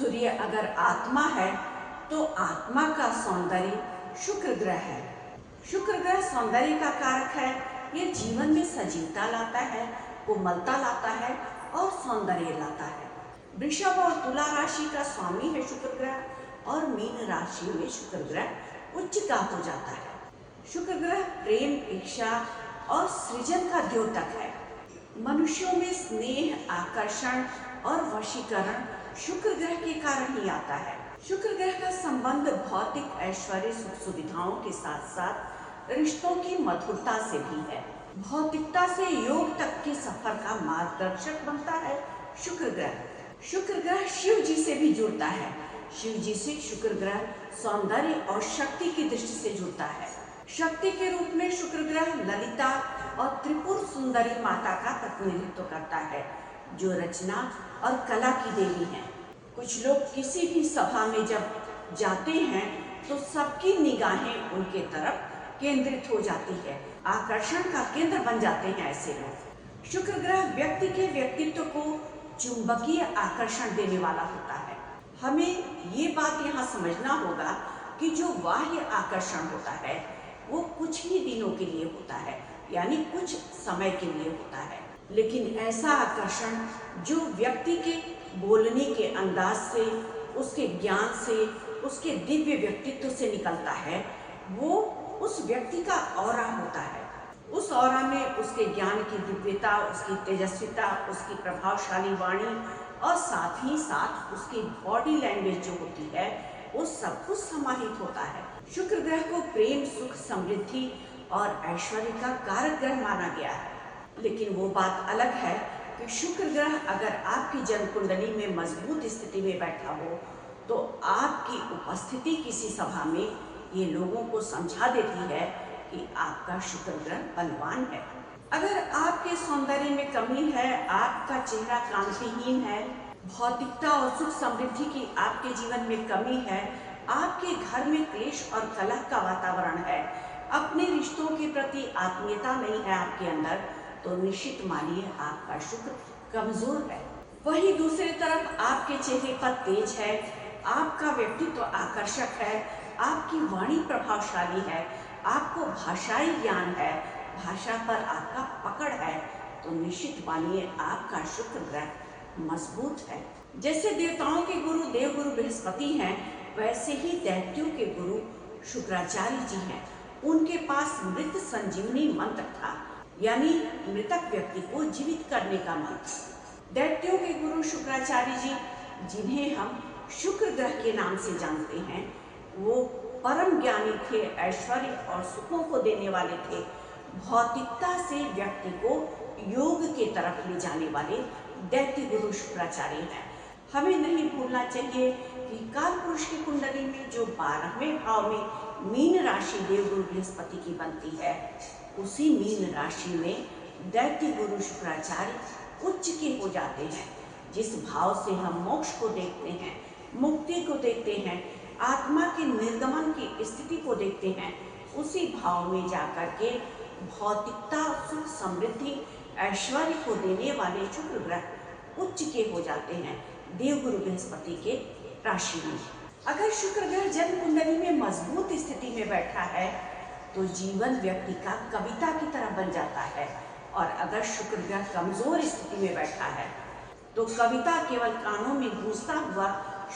सूर्य अगर आत्मा है तो आत्मा का सौंदर्य शुक्र ग्रह है। शुक्र ग्रह सौंदर्य का कारक है। ये जीवन में सजीवता लाता है, कोमलता लाता है और सौंदर्य लाता है। वृषभ और तुला राशि का स्वामी है शुक्र ग्रह और मीन राशि में शुक्र ग्रह उच्च का हो जाता है। शुक्र ग्रह प्रेम, इच्छा और सृजन का द्योतक है। मनुष्यों में स्नेह, आकर्षण और वशीकरण शुक्र ग्रह के कारण ही आता है। शुक्र ग्रह का संबंध भौतिक ऐश्वर्य, सुख सुविधाओं के साथ साथ रिश्तों की मधुरता से भी है। भौतिकता से योग तक के सफर का मार्गदर्शक बनता है शुक्र ग्रह। शुक्र ग्रह शिव जी से भी जुड़ता है। शिव जी से शुक्र ग्रह सौंदर्य और शक्ति की दृष्टि से जुड़ता है। शक्ति के रूप में शुक्र ग्रह ललिता और त्रिपुर सुंदरी माता का प्रतिनिधित्व करता है, जो रचना और कला की देवी हैं। कुछ लोग किसी भी सभा में जब जाते हैं तो सबकी निगाहें उनके तरफ केंद्रित हो जाती है, आकर्षण का केंद्र बन जाते हैं ऐसे लोग। शुक्र ग्रह व्यक्ति के व्यक्तित्व को चुंबकीय आकर्षण देने वाला होता है। हमें ये बात यहाँ समझना होगा कि जो बाह्य आकर्षण होता है वो कुछ ही दिनों के लिए होता है, यानी कुछ समय के लिए होता है। लेकिन ऐसा आकर्षण जो व्यक्ति के बोलने के अंदाज से, उसके ज्ञान से, उसके दिव्य व्यक्तित्व से निकलता है, वो उस व्यक्ति का ऑरा होता है। उस ऑरा में उसके ज्ञान की दिव्यता, उसकी तेजस्विता, उसकी प्रभावशाली वाणी और साथ ही साथ उसकी बॉडी लैंग्वेज जो होती है वो सब कुछ समाहित होता है। शुक्र ग्रह को प्रेम, सुख, समृद्धि और ऐश्वर्य का कारक ग्रह माना गया है। लेकिन वो बात अलग है कि शुक्र ग्रह अगर आपकी जन्म कुंडली में मजबूत स्थिति में बैठा हो तो आपकी उपस्थिति किसी सभा में ये लोगों को समझा देती है कि आपका शुक्र ग्रह बलवान है। अगर आपके सौंदर्य में कमी है, आपका चेहरा कांतिहीन है, भौतिकता और सुख समृद्धि की आपके जीवन में कमी है, आपके घर में क्लेश और कलह का वातावरण है, अपने रिश्तों के प्रति आत्मीयता नहीं है आपके अंदर, तो निश्चित मानिए आपका शुक्र कमजोर है। वहीं दूसरी तरफ आपके चेहरे पर तेज है, आपका व्यक्तित्व आकर्षक है, आपकी वाणी प्रभावशाली है, आपको भाषाई ज्ञान है, भाषा पर आपका पकड़ है, तो निश्चित मानिए आपका शुक्र ग्रह मजबूत है। जैसे देवताओं के गुरु देवगुरु बृहस्पति हैं, वैसे ही दैत्यों के गुरु शुक्राचार्य जी हैं। उनके पास मृत संजीवनी मंत्र था, यानी मृतक व्यक्ति को जीवित करने का मंत्र। दैत्यों के गुरु शुक्राचार्य जी, जिन्हें हम शुक्र ग्रह के नाम से जानते हैं, वो परम ज्ञानी थे, ऐश्वर्य और सुखों को देने वाले थे। भौतिकता से व्यक्ति को योग के तरफ ले जाने वाले दैत्य गुरु शुक्राचार्य हैं। हमें नहीं भूलना चाहिए कि काल पुरुष की कुंडली में जो 12वें भाव में मीन राशि देवगुरु बृहस्पति की बनती है, उसी मीन राशि में दैत्य गुरु शुक्राचार्य उच्च के हो जाते हैं। जिस भाव से हम मोक्ष को देखते हैं, मुक्ति को देखते हैं, आत्मा के निर्गमन की स्थिति को देखते हैं, उसी भाव में जाकर के भौतिकता, सुख, समृद्धि, ऐश्वर्य को देने वाले शुक्र ग्रह उच्च के हो जाते हैं देवगुरु बृहस्पति के राशि में। अगर शुक्र ग्रह जन्म कुंडली में मजबूत स्थिति में बैठा है तो जीवन व्यक्ति का कविता की तरह बन जाता है, और अगर शुक्र ग्रह कमजोर स्थिति में बैठा है तो कविता केवल कानों में गूंजता हुआ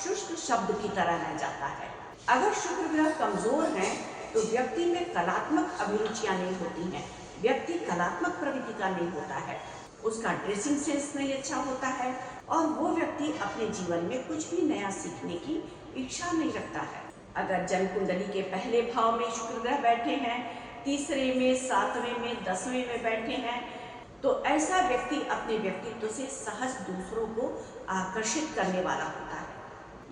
शुष्क शब्द की तरह रह जाता है। अगर शुक्र ग्रह कमजोर है तो व्यक्ति में कलात्मक अभिरुचियां नहीं होती हैं, व्यक्ति कलात्मक प्रवृत्ति का नहीं होता है, उसका ड्रेसिंग सेंस नहीं अच्छा होता है और वो व्यक्ति अपने जीवन में कुछ भी नया सीखने की इच्छा नहीं रखता है। अगर जन्म कुंडली के पहले भाव में शुक्र ग्रह बैठे हैं, तीसरे में, 7वें में, 10वें में बैठे हैं, तो ऐसा व्यक्ति अपने व्यक्तित्व से सहज दूसरों को आकर्षित करने वाला होता है।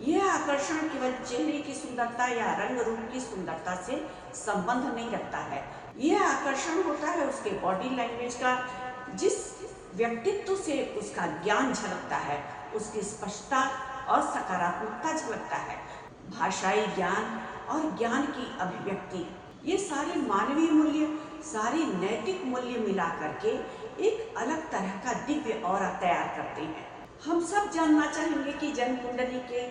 यह आकर्षण केवल चेहरे की सुंदरता या रंग रूप की सुंदरता से संबंध नहीं रखता है। यह आकर्षण होता है उसके बॉडी लैंग्वेज का, जिस व्यक्तित्व से उसका ज्ञान झलकता है, उसकी स्पष्टता और सकारात्मकता झलकता है, भाषाई ज्ञान और ज्ञान की अभिव्यक्ति, ये सारे मानवीय मूल्य, सारे नैतिक मूल्य मिला करके एक अलग तरह का दिव्य ऑरा तैयार करते हैं। हम सब जानना चाहेंगे कि जन्म कुंडली के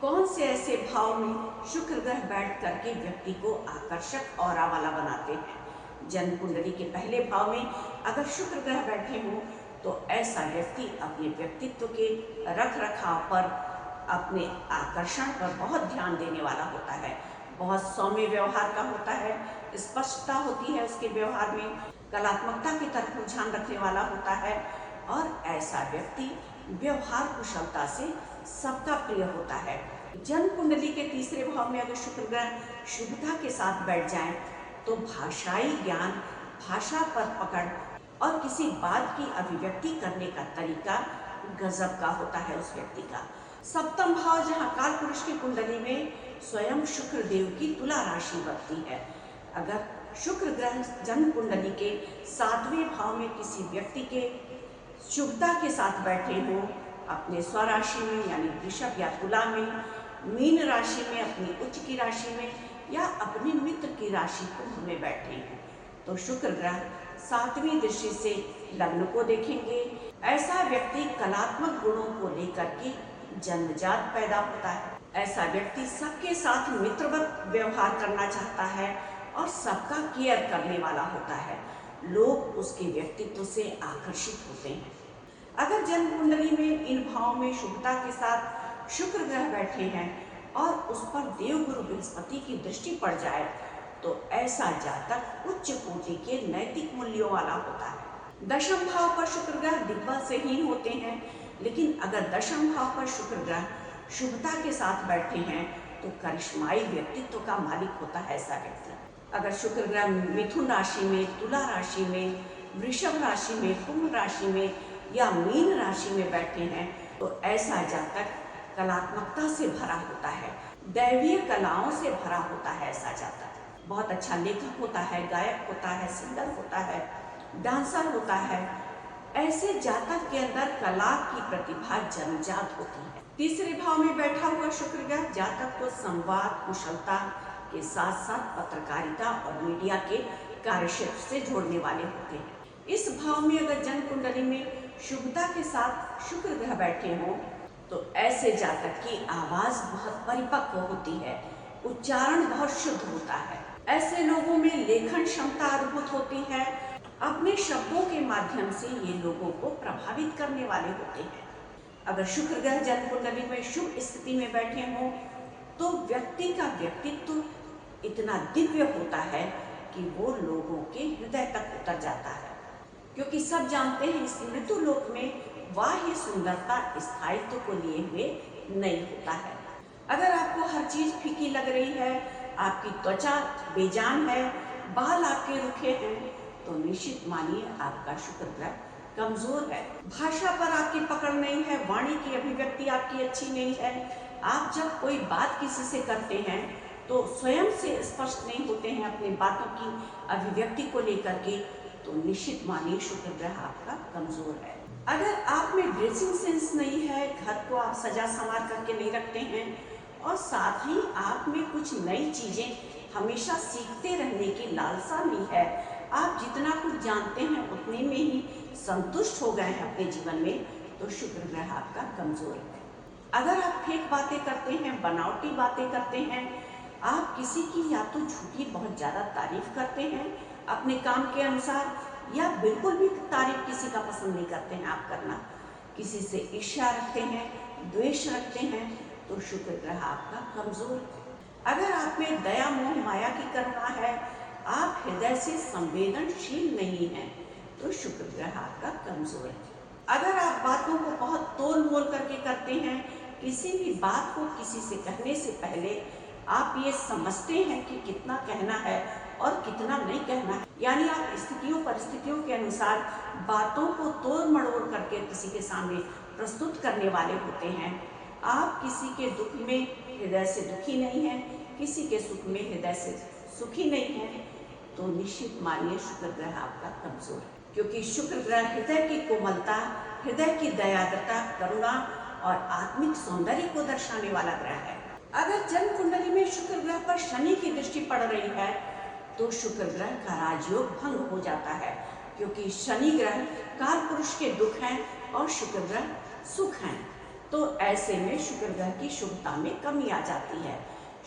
कौन से ऐसे भाव में शुक्र ग्रह बैठ करके व्यक्ति को आकर्षक ऑरा वाला बनाते हैं। जन्म कुंडली के पहले भाव में अगर शुक्र ग्रह बैठे हों तो ऐसा व्यक्ति अपने व्यक्तित्व के रख रखाव पर, अपने आकर्षण पर बहुत ध्यान देने वाला होता है। बहुत सौम्य व्यवहार का होता है, स्पष्टता होती है उसके व्यवहार में, कलात्मकता की तरफ रुझान रखने वाला होता है और ऐसा व्यक्ति व्यवहार कुशलता से सबका प्रिय होता है। जन्म कुंडली के तीसरे भाव में अगर शुक्र ग्रह शुभता के साथ बैठ जाएं तो भाषाई ज्ञान, भाषा पर पकड़ और किसी बात की अभिव्यक्ति करने का तरीका गजब का होता है उस व्यक्ति का। सप्तम भाव जहाँ काल पुरुष की कुंडली में स्वयं शुक्र देव की तुला राशि बनती है। अगर शुक्र ग्रह जन्म कुंडली के सातवें भाव में किसी व्यक्ति के शुभता के साथ बैठे हों, अपने स्वराशि में यानी वृषभ या तुला में, मीन राशि में, अपनी उच्च की राशि में या अपने मित्र की राशि कुंभ में बैठे हैं, तो शुक्र ग्रह सातवीं दृष्टि से लग्न को देखेंगे। ऐसा व्यक्ति कलात्मक गुणों को लेकर के जन्मजात पैदा होता है। ऐसा व्यक्ति सबके साथ मित्रवत व्यवहार करना चाहता है और सबका केयर करने वाला होता है। लोग उसके व्यक्तित्व से आकर्षित होते हैं। अगर जन्म कुंडली में इन भावों में शुभता के साथ शुक्र ग्रह बैठे हैं और उस पर देवगुरु बृहस्पति की दृष्टि पड़ जाए तो ऐसा जातक उच्च कोटि के नैतिक मूल्यों वाला होता है। दशम भाव पर शुक्र ग्रह दिग्बल से हीन होते हैं, लेकिन अगर दशम भाव पर शुक्र ग्रह शुभता के साथ बैठे हैं तो करिश्माई व्यक्तित्व का मालिक होता है ऐसा व्यक्ति। अगर शुक्र ग्रह मिथुन राशि में, तुला राशि में, वृषभ राशि में, कुंभ राशि में या मीन राशि में बैठे हैं तो ऐसा जातक कलात्मकता से भरा होता है, दैवीय कलाओं से भरा होता है। ऐसा जातक बहुत अच्छा लेखक होता है, गायक होता है, सिंगर होता है, डांसर होता है। ऐसे जातक के अंदर कला की प्रतिभा जन्मजात होती है। तीसरे भाव में बैठा हुआ शुक्र ग्रह जातक को संवाद कुशलता के साथ साथ पत्रकारिता और मीडिया के कार्यक्षेत्र से जोड़ने वाले होते हैं। इस भाव में अगर जन्म कुंडली में शुभता के साथ शुक्र ग्रह बैठे हों तो ऐसे जातक की आवाज बहुत परिपक्व होती है, उच्चारण बहुत शुद्ध होता है। ऐसे लोगों में लेखन क्षमता अद्भुत होती है। अपने शब्दों के माध्यम से ये लोगों को प्रभावित करने वाले होते हैं। अगर शुक्र ग्रह जन्म कुंडली में शुभ स्थिति में बैठे हों तो व्यक्ति का व्यक्तित्व इतना दिव्य होता है कि वो लोगों के हृदय तक उतर जाता है, क्योंकि सब जानते हैं इस मृत्यु लोक में बाह्य सुंदरता स्थायित्व को लिए हुए नहीं होता है। अगर आपको हर चीज फीकी लग रही है, आपकी त्वचा बेजान है, बाल आपके रुखे हैं, तो निश्चित मानिए आपका शुक्र ग्रह कमजोर है। भाषा पर आपकी पकड़ नहीं है, वाणी की अभिव्यक्ति आपकी अच्छी नहीं है। आप जब कोई बात किसी से करते हैं तो स्वयं से स्पष्ट नहीं होते हैं अपनी बातों की अभिव्यक्ति को लेकर के, तो निश्चित मानिए शुक्र ग्रह आपका कमजोर है। अगर आप में ड्रेसिंग सेंस नहीं है, घर को आप सजा संवार करके नहीं रखते हैं और साथ ही आप में कुछ नई चीजें हमेशा सीखते रहने की लालसा नहीं है, आप जितना कुछ जानते हैं उतने में ही संतुष्ट हो गए हैं अपने जीवन में, तो शुक्र ग्रह आपका कमजोर है। अगर आप फेक बातें करते हैं, बनावटी बातें करते हैं, आप किसी की या तो झूठी बहुत ज़्यादा तारीफ करते हैं अपने काम के अनुसार, या बिल्कुल भी तारीफ किसी का पसंद नहीं करते हैं आप करना, किसी से ईर्ष्या रखते हैं, द्वेष रखते हैं, तो शुक्र ग्रह आपका कमजोर है। अगर आप में दया मोह माया की करुणा है, आप हृदय से संवेदनशील नहीं हैं, तो शुक्र ग्रह आपका कमजोर है। अगर आप बातों को बहुत तोल मोल करके करते हैं, किसी भी बात को किसी से कहने से पहले आप ये समझते हैं कि कितना कहना है और कितना नहीं कहना है, यानी आप स्थितियों परिस्थितियों के अनुसार बातों को तोड़ मड़ोड़ करके किसी के सामने प्रस्तुत करने वाले होते हैं। आप किसी के दुख में हृदय से दुखी नहीं हैं, किसी के सुख में हृदय से सुखी नहीं हैं, तो निश्चित मानिए शुक्र ग्रह आपका कमजोर है, क्योंकि शुक्र ग्रह हृदय की कोमलता, हृदय की दयाद्रता, करुणा और आत्मिक सौंदर्य को दर्शाने वाला ग्रह है। अगर जन्म कुंडली में शुक्र ग्रह पर शनि की दृष्टि पड़ रही है तो शुक्र ग्रह का राजयोग भंग हो जाता है, क्योंकि शनि ग्रह काल पुरुष के दुख हैं और शुक्र ग्रह सुख हैं। तो ऐसे में शुक्र ग्रह की शुभता में कमी आ जाती है।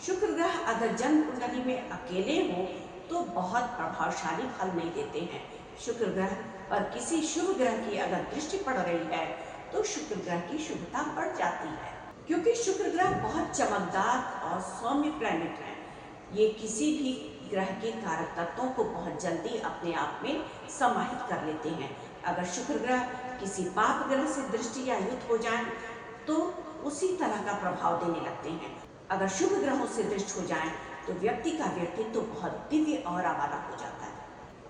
शुक्र ग्रह अगर जन्म कुंडली में अकेले हो तो बहुत प्रभावशाली फल नहीं देते हैं। शुक्र ग्रह पर किसी शुभ ग्रह की अगर दृष्टि पड़ रही है तो शुक्र ग्रह की शुभता बढ़ जाती है, क्योंकि शुक्र ग्रह बहुत चमकदार और सौम्य प्लैनेट है। ये किसी भी ग्रह के कारक तत्वों को बहुत जल्दी अपने आप में समाहित कर लेते हैं। अगर शुक्र ग्रह किसी पाप ग्रह से दृष्टि या युक्त हो जाए तो उसी तरह का प्रभाव देने लगते हैं। अगर शुभ ग्रहों से दृष्टि हो जाए तो व्यक्ति का व्यक्तित्व बहुत दिव्य और वाला हो जाता है।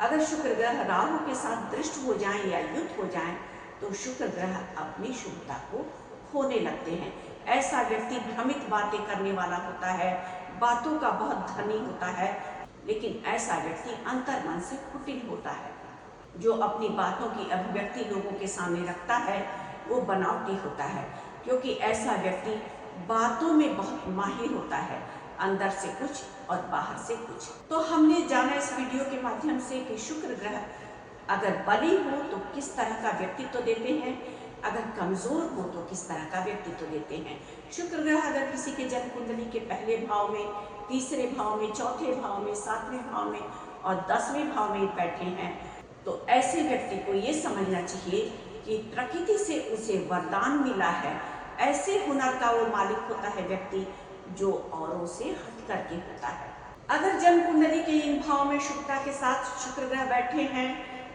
अगर शुक्र ग्रह राहु के साथ दृष्टि हो जाए या युक्त हो जाए तो शुक्र ग्रह अपनी शुभता को खोने लगते हैं। ऐसा व्यक्ति भ्रमित बातें करने वाला होता है, बातों का बहुत धनी होता है, लेकिन ऐसा व्यक्ति अंतर्मन से कुटिल होता है। जो अपनी बातों की अभिव्यक्ति लोगों के सामने रखता है वो बनावटी होता है, क्योंकि ऐसा व्यक्ति बातों में बहुत माहिर होता है, अंदर से कुछ और बाहर से कुछ। तो हमने जाना इस वीडियो के माध्यम से कि शुक्र ग्रह अगर बली हो तो किस तरह का व्यक्तित्व देते हैं, अगर कमजोर हो तो किस तरह का व्यक्तित्व देते हैं। शुक्र ग्रह अगर किसी के जन्म कुंडली के पहले भाव में, तीसरे भाव में, चौथे भाव में, सातवें भाव में और 10वें भाव में बैठे हैं तो ऐसे व्यक्ति को ये समझना चाहिए कि प्रकृति से उसे वरदान मिला है। ऐसे हुनर का वो मालिक होता है व्यक्ति जो औरों से हट करके होता है। अगर जन्म कुंडली के इन भाव में शुभता के साथ शुक्र ग्रह बैठे हैं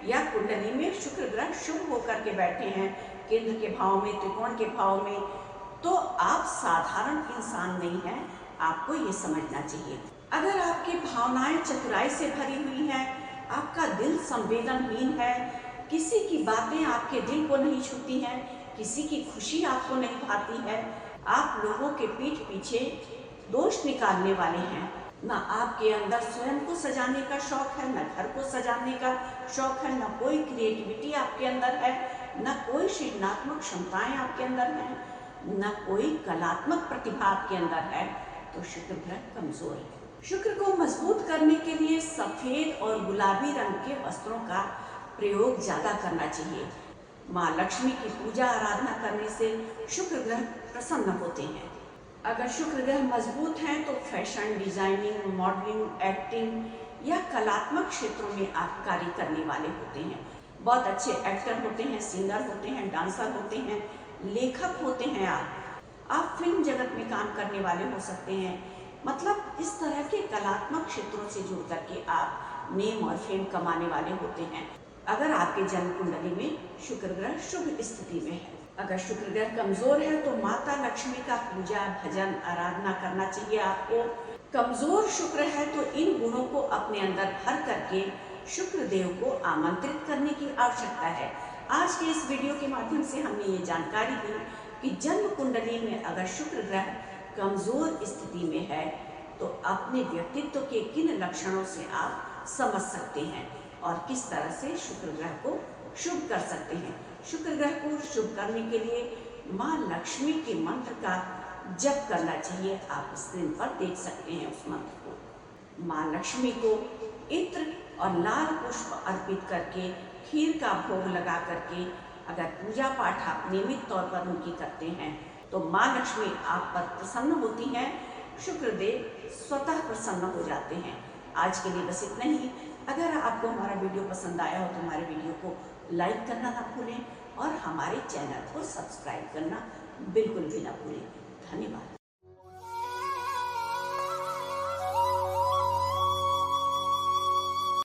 या कुंडली में शुक्र ग्रह शुभ होकर के बैठे हैं, केंद्र के भाव में, त्रिकोण के भाव में, तो आप साधारण इंसान नहीं हैं, आपको ये समझना चाहिए। अगर आपकी भावनाएं चतुराई से भरी हुई हैं, आपका दिल संवेदनहीन है, किसी की बातें आपके दिल को नहीं छूती हैं, किसी की खुशी आपको नहीं भाती है, आप लोगों के पीठ पीछे दोष निकालने वाले हैं, ना आपके अंदर स्वयं को सजाने का शौक है, न घर को सजाने का शौक है, न कोई क्रिएटिविटी आपके अंदर है, न कोई सृजनात्मक क्षमताएं आपके अंदर हैं, न कोई कलात्मक प्रतिभा आपके अंदर है, तो शुक्र ग्रह कमजोर है। शुक्र को मजबूत करने के लिए सफेद और गुलाबी रंग के वस्त्रों का प्रयोग ज्यादा करना चाहिए। माँ लक्ष्मी की पूजा आराधना करने से शुक्र ग्रह प्रसन्न होते हैं। अगर शुक्र ग्रह मजबूत हैं तो फैशन डिजाइनिंग, मॉडलिंग, एक्टिंग या कलात्मक क्षेत्रों में आप कार्य करने वाले होते हैं। बहुत अच्छे एक्टर होते हैं, सिंगर होते हैं, डांसर होते हैं, लेखक होते हैं। आप फिल्म जगत में काम करने वाले हो सकते हैं। मतलब इस तरह के कलात्मक क्षेत्रों से जुड़ करके आप नेम और फेम कमाने वाले होते हैं। अगर आपके जन्म कुंडली में शुक्र ग्रह शुभ स्थिति में है। अगर शुक्र ग्रह कमजोर है तो माता लक्ष्मी का पूजा, भजन, आराधना करना चाहिए आपको। कमजोर शुक्र है तो इन गुणों को अपने अंदर भर करके शुक्र देव को आमंत्रित करने की आवश्यकता है। आज के इस वीडियो के माध्यम से हमने ये जानकारी दी कि जन्म कुंडली में अगर शुक्र ग्रह कमजोर स्थिति में है तो अपने व्यक्तित्व के किन लक्षणों से आप समझ सकते हैं और किस तरह से शुक्र ग्रह को शुभ कर सकते हैं। शुक्र ग्रह को शुभ करने के लिए माँ लक्ष्मी के मंत्र का जप करना चाहिए। आप स्क्रीन पर देख सकते हैं उस मंत्र को। माँ लक्ष्मी को इत्र और लाल पुष्प अर्पित करके, खीर का भोग लगा करके अगर पूजा पाठ आप नियमित तौर पर उनकी करते हैं तो माँ लक्ष्मी आप पर प्रसन्न होती हैं, शुक्रदेव स्वतः प्रसन्न हो जाते हैं। आज के लिए बस इतना ही। अगर आपको हमारा वीडियो पसंद आया हो तो हमारे वीडियो को लाइक करना ना भूलें और हमारे चैनल को सब्सक्राइब करना बिल्कुल भी ना भूलें। धन्यवाद।